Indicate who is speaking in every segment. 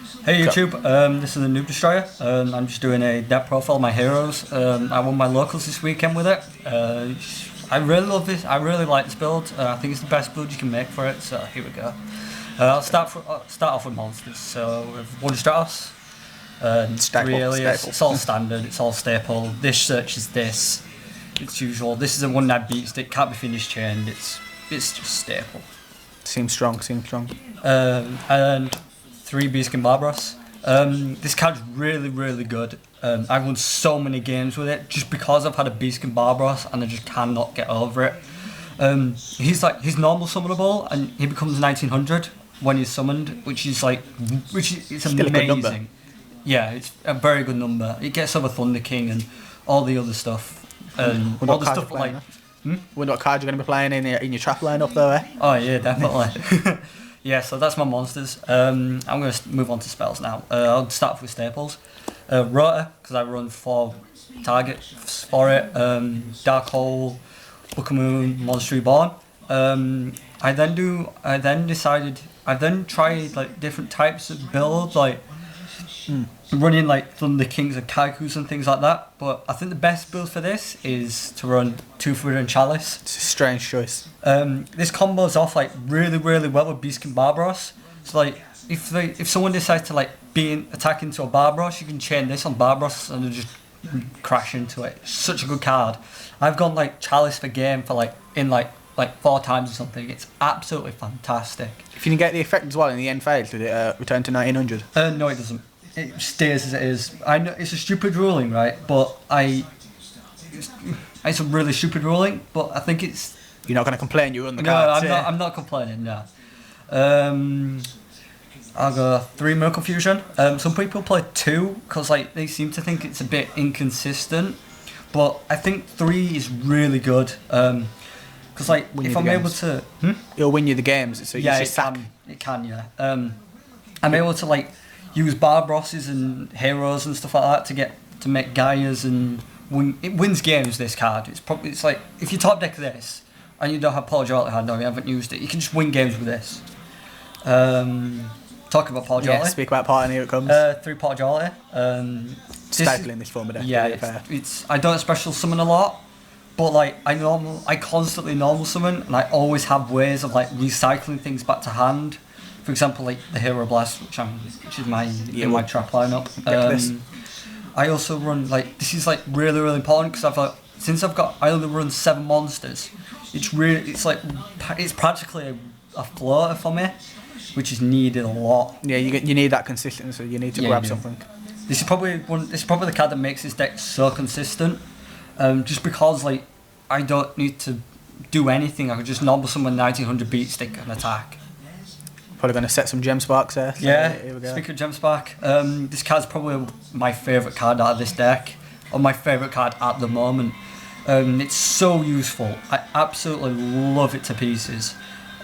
Speaker 1: Hey YouTube, this is the Noob Destroyer. I'm just doing a deck profile of my heroes. I won my locals this weekend with it. I really love this. I really like this build. I think it's the best build you can make for it. So here we go. I'll start off with monsters. So with one Stratos,
Speaker 2: Staple,
Speaker 1: three alias.
Speaker 2: staple.
Speaker 1: It's all standard. It's all staple. This search is this. It's usual. This is a one that beats it. Can't be finished chained. It's just staple.
Speaker 2: Seems strong.
Speaker 1: And three Beastkin Barbaros. This card's really good. I've won so many games with it just because I've had a Beastkin Barbaros and I just cannot get over it. He's normal summonable and he becomes 1900 when he's summoned, which is it's
Speaker 2: Still a good number.
Speaker 1: amazing. Yeah, it's a very good number. It gets over Thunder King and all the other stuff.
Speaker 2: Wonder
Speaker 1: All
Speaker 2: what
Speaker 1: the
Speaker 2: card
Speaker 1: stuff
Speaker 2: you're
Speaker 1: like.
Speaker 2: playing, Wonder what card you're going to be playing in your trap lineup though, eh?
Speaker 1: Oh yeah, definitely. Yeah, so that's my monsters. I'm going to move on to spells now. I'll start off with staples. Rota, because I run 4 targets for it. Dark Hole, Book of Moon, Monster Reborn. I then tried like different types of builds, like running like Thunder Kings and Kaikus and things like that. But I think the best build for this is to run 2-4 and Chalice.
Speaker 2: It's a strange choice.
Speaker 1: This combos off like really well with Beastkin Barbaros. So like if someone decides to like attack into a Barbaros, you can chain this on Barbaros and they'll just crash into it. It's such a good card. I've gone like Chalice for game for like 4 times or something. It's absolutely fantastic.
Speaker 2: If you can get the effect as well in the end phase, did it return to 1900?
Speaker 1: No, it doesn't. It stays as it is. I know it's a stupid ruling, right? But it's a really stupid ruling. But I think it's.
Speaker 2: You're not going to complain. You run the
Speaker 1: No,
Speaker 2: cards.
Speaker 1: I'm not complaining. No. I'll go 3 Miracle Fusion. Some people play 2 because like they seem to think it's a bit inconsistent, but I think 3 is really good. Because like
Speaker 2: Win
Speaker 1: if
Speaker 2: you
Speaker 1: I'm
Speaker 2: the
Speaker 1: able
Speaker 2: games.
Speaker 1: to,
Speaker 2: It'll win you the games. So you
Speaker 1: yeah,
Speaker 2: just sack.
Speaker 1: it can, yeah. I'm able to like use Barbarosses and heroes and stuff like that to make Gaias and win. It wins games. This card. It's like if you top deck this and you don't have Paul Jolly hand or you haven't used it, you can just win games with this. Talk about Paul Jolly.
Speaker 2: Yeah, speak about part and here it comes.
Speaker 1: 3 Paul Jolly.
Speaker 2: Stapling this form of deck.
Speaker 1: Yeah,
Speaker 2: to be fair.
Speaker 1: I don't special summon a lot, but like I constantly normal summon, and I always have ways of like recycling things back to hand. For example, like the Hero Blast, which is my in my trap lineup. I also run like this is like really important because I only run 7 monsters. It's practically a floater for me, which is needed a lot.
Speaker 2: Yeah, you need that consistency. You need to
Speaker 1: Yeah,
Speaker 2: grab
Speaker 1: you do.
Speaker 2: something.
Speaker 1: This is probably the card that makes this deck so consistent. Just because like I don't need to do anything, I could just normal summon 1900 beat stick and attack.
Speaker 2: Probably going to set some gem sparks there. So
Speaker 1: Yeah.
Speaker 2: Here we go.
Speaker 1: Speaking of Gemspark, this card's probably my favourite card out of this deck, or my favourite card at the moment. It's so useful. I absolutely love it to pieces.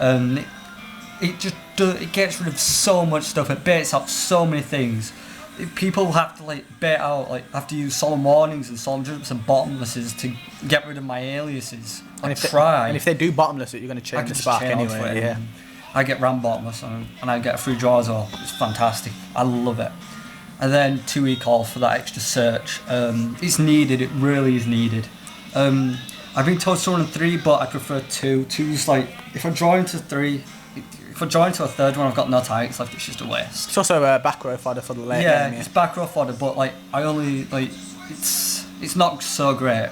Speaker 1: It gets rid of so much stuff. It baits out so many things. People have to like bait out, like have to use solemn warnings and solemn judgments and bottomlesses to get rid of my aliases.
Speaker 2: And
Speaker 1: I
Speaker 2: if they do bottomless it, you're going to
Speaker 1: I
Speaker 2: change
Speaker 1: can
Speaker 2: the
Speaker 1: just
Speaker 2: spark
Speaker 1: chain off
Speaker 2: anyway.
Speaker 1: it
Speaker 2: Yeah.
Speaker 1: and I get ram bottomless and I get a free draw as well. It's fantastic. I love it. And then 2 e-call for that extra search. It's needed. It really is needed. I've been told to run 3, but I prefer 2. 2's like if I draw into 3. If I draw into a 3rd one, I've got no targets left. It's just a waste.
Speaker 2: It's also a back row fodder for the late
Speaker 1: Yeah,
Speaker 2: game.
Speaker 1: it's back row fodder, but like I only like it's not so great.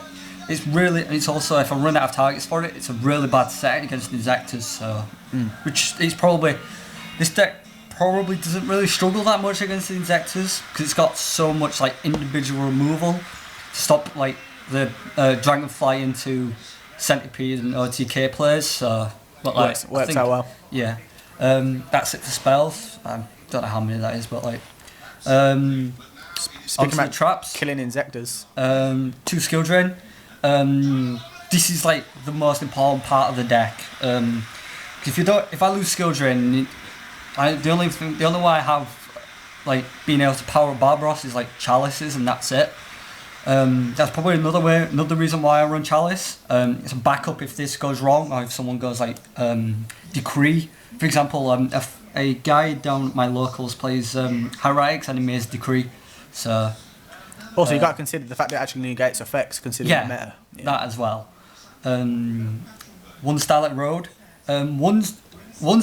Speaker 1: It's also if I run out of targets for it, it's a really bad set against Inzectors. So, which is probably this deck probably doesn't really struggle that much against the Inzectors because it's got so much like individual removal to stop like the Dragonfly into Centipede and OTK plays. So, but like
Speaker 2: Works out well.
Speaker 1: Yeah. That's it for spells. I don't know how many that is, but like onto
Speaker 2: Speaking
Speaker 1: the
Speaker 2: about
Speaker 1: traps.
Speaker 2: killing insectors.
Speaker 1: 2 skill drain. This is like the most important part of the deck. If I lose skill drain, the only way I have like being able to power Barbaros is like Chalices, and that's it. That's probably another reason why I run Chalice. It's a backup if this goes wrong, or if someone goes like Decree. For example, a guy down at my locals plays Hieratics and he Maze Decree. So
Speaker 2: Also, you got to consider the fact that it actually negates effects, considering
Speaker 1: yeah,
Speaker 2: the meta. Yeah.
Speaker 1: that as well. One Starlight Road. One's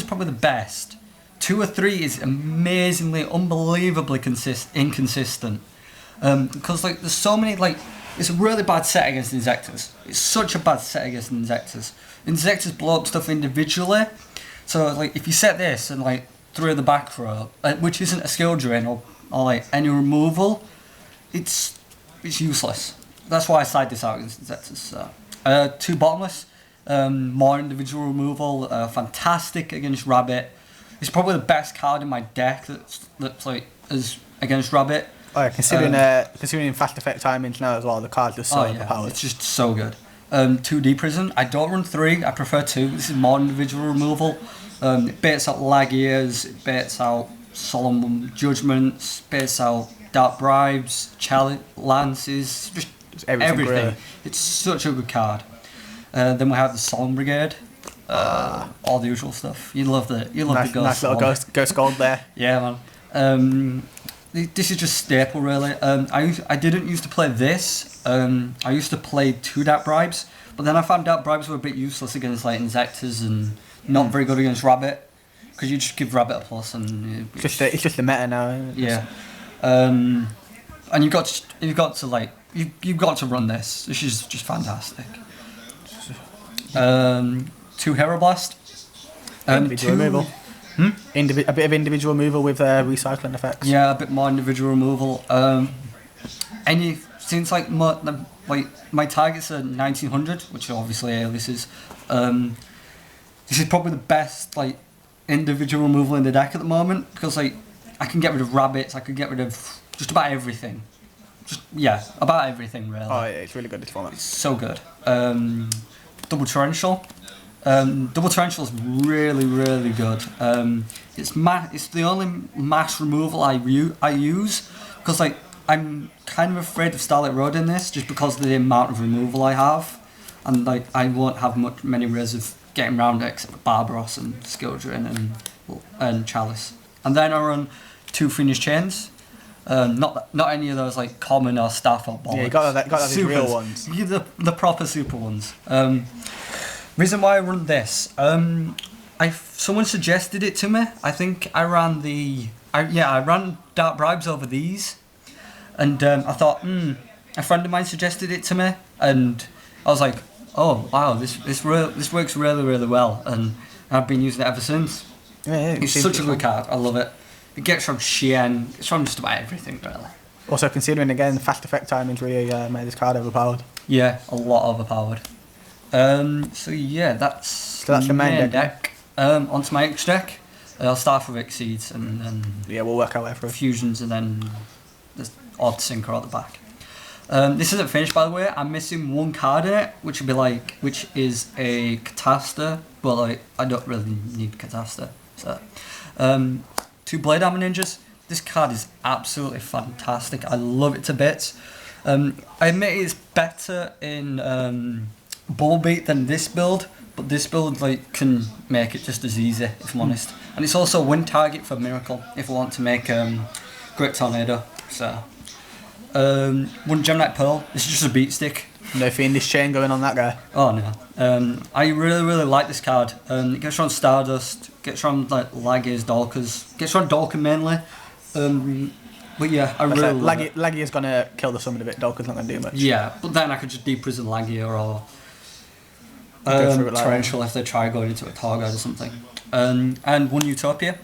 Speaker 1: probably the best. 2 or 3 is amazingly, unbelievably inconsistent. Because like there's so many like it's a really bad set against Insectors. It's such a bad set against Insectors. Insectors blow up stuff individually. So like if you set this and like 3 of the back row, which isn't a skill drain or like any removal, it's useless. That's why I side this out against Insectors. So. 2 Bottomless, more individual removal, fantastic against Rabbit. It's probably the best card in my deck that's like is against Rabbit.
Speaker 2: Oh, yeah, considering fast effect timings now as well, the card's just so overpowered.
Speaker 1: It's just so good. 2D Prison, I don't run 3, I prefer 2. This is more individual removal. It baits out Lag Ears, it baits out Solemn Judgments, baits out Dark Bribes, Lances, just everything.
Speaker 2: Really.
Speaker 1: It's such a good card. Then we have the Solemn Brigade. All the usual stuff. You love the ghost.
Speaker 2: Nice little ghost gold there.
Speaker 1: Yeah, man. This is just staple, really. I didn't used to play this. I used to play 2 Dark Bribes, but then I found Dark Bribes were a bit useless against like Insectors and not very good against Rabbit, because you just give Rabbit a plus and
Speaker 2: It's just the meta now. Isn't it?
Speaker 1: yeah. And you've got to run this. This is just fantastic. 2 Hero Blast.
Speaker 2: Individual removal. A bit of individual removal with recycling effects.
Speaker 1: Yeah, a bit more individual removal. Since like my targets are 1900, which are obviously aliases. This is probably the best like individual removal in the deck at the moment, because like I can get rid of rabbits, I can get rid of just about everything. About everything really.
Speaker 2: Oh, yeah, it's really good this format.
Speaker 1: It's so good. Double Torrential. Double Torrential is really, really good. It's the only mass removal I use, because like I'm kind of afraid of Starlight Road in this, just because of the amount of removal I have, and like I won't have many ways of getting around it except for Barbaros and Skildrin and Chalice. And then I run 2 Fiendish Chains. Not any of those like common or staff or bollocks.
Speaker 2: Yeah, you got these real ones.
Speaker 1: The proper super ones. Reason why I run this, someone suggested it to me. I think I ran I ran Dark Bribes over these, and I thought, a friend of mine suggested it to me, and I was like, oh wow, this works really, really well, and I've been using it ever since.
Speaker 2: Yeah,
Speaker 1: it's such a good card. I love it. It gets from Shien. It's from just about everything, really.
Speaker 2: Also, considering again fast effect timings really made this card overpowered.
Speaker 1: Yeah, a lot overpowered. So yeah, that's
Speaker 2: the main deck.
Speaker 1: Onto my X deck. I'll start with Exceeds and then
Speaker 2: we'll work our way through
Speaker 1: fusions and then the odd sinker at the back. This isn't finished, by the way. I'm missing 1 card in it, which is a Catasta, but like I don't really need Catasta. So 2 Blade Armor Ninjas. This card is absolutely fantastic. I love it to bits. I admit it's better in Bullbeat than this build, but this build like can make it just as easy, if I'm honest. And it's also a win target for Miracle if we want to make Great Tornado. So 1 Gemknight Pearl. This is just a beat stick.
Speaker 2: No Fiendish Chain going on that guy.
Speaker 1: Oh no. I really, really like this card. It gets around Stardust, gets around like Laggies, Dolkers, gets around Dolker mainly. But yeah, I really love it.
Speaker 2: Laggy is gonna kill the summon a bit. Dolker's not gonna do much.
Speaker 1: Yeah, but then I could just deep prison Laggy or Torrential if they try going into a Target or something. And 1 Utopia.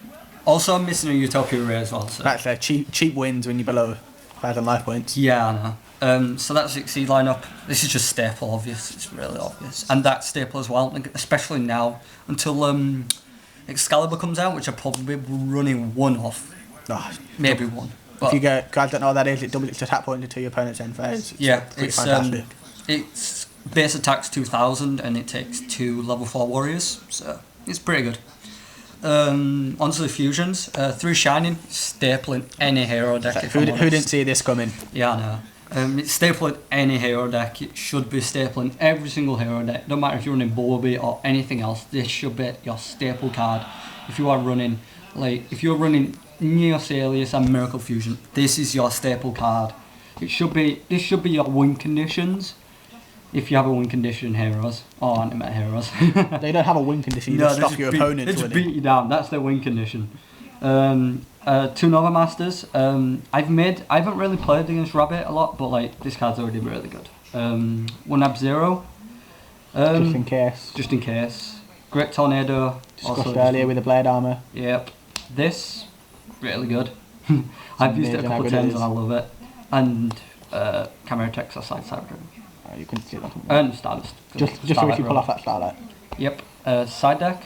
Speaker 1: Also, I'm missing a Utopia Ray as well. So.
Speaker 2: That's cheap wins when you're below 1,000 life points.
Speaker 1: Yeah, I know. So that's Exceed lineup. This is just staple, obvious. It's really obvious. And that's staple as well, especially now, until Excalibur comes out, which I'm probably running 1 off. Maybe 1. But
Speaker 2: if you get, guys don't know what that is, it doubles its attack point until your opponent's end phase. It's fantastic.
Speaker 1: It's base attacks 2000 and it takes 2 level 4 warriors, so it's pretty good. Onto the fusions. 3 Shining, staple in any hero deck.
Speaker 2: Who didn't see this coming?
Speaker 1: Yeah, I know. It's staple in any hero deck. It should be staple in every single hero deck. No matter if you're running Bulby or anything else, this should be your staple card. If you are running like if you're running Neos Alias and Miracle Fusion, this is your staple card. This should be your win conditions. If you have a win condition in Heroes or Anti-Meta Heroes.
Speaker 2: They don't have a win condition. You just stop your opponent
Speaker 1: They just
Speaker 2: winning.
Speaker 1: beat you down. That's their win condition. 2 Nova Masters. I haven't really played against Rabbit a lot, but like this card's already really good. 1 Ab-Zero.
Speaker 2: Just in case.
Speaker 1: Just in case. Great Tornado.
Speaker 2: Discussed earlier with the blade armor.
Speaker 1: Yep. This, really good. I've used it a
Speaker 2: amazing how
Speaker 1: couple of
Speaker 2: good it
Speaker 1: times
Speaker 2: is.
Speaker 1: and I love it. And Chimera Texas Side Cyber
Speaker 2: You can see that.
Speaker 1: and Stardust.
Speaker 2: Just so if
Speaker 1: Starlight
Speaker 2: you pull
Speaker 1: Roll.
Speaker 2: off that starlight.
Speaker 1: Yep. Side deck.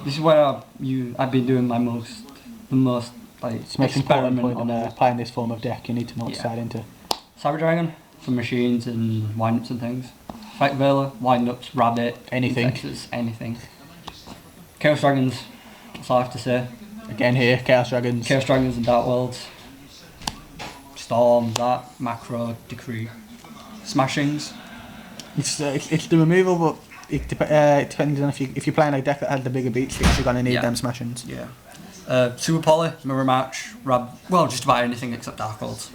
Speaker 1: This is where I've been doing the most like
Speaker 2: It's the most important
Speaker 1: experiment
Speaker 2: point
Speaker 1: on
Speaker 2: in playing this form of deck. You need to know what to
Speaker 1: Yeah.
Speaker 2: side into.
Speaker 1: Cyber Dragon for machines and windups and things. Fight Veiler, windups, Rabbit,
Speaker 2: Anything.
Speaker 1: Texas, anything. Chaos Dragons. That's all I have to say.
Speaker 2: Again here, Chaos Dragons.
Speaker 1: Chaos Dragons and Dark Worlds. Storm, that, Macro, Decree. Smashings.
Speaker 2: It's the removal, but it depends on if you're playing a deck that has the bigger beat sticks, you're gonna need
Speaker 1: Yeah.
Speaker 2: them smashings.
Speaker 1: Yeah. Super Poly, Mirror Match, well, just about anything except Dark Worlds.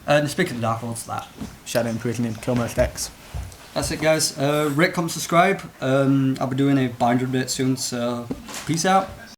Speaker 1: And speaking of Dark Worlds, that.
Speaker 2: Shadow Imprisoning, kill most decks.
Speaker 1: That's it, guys. Rate, comment, subscribe. I'll be doing a binder update soon, so peace out.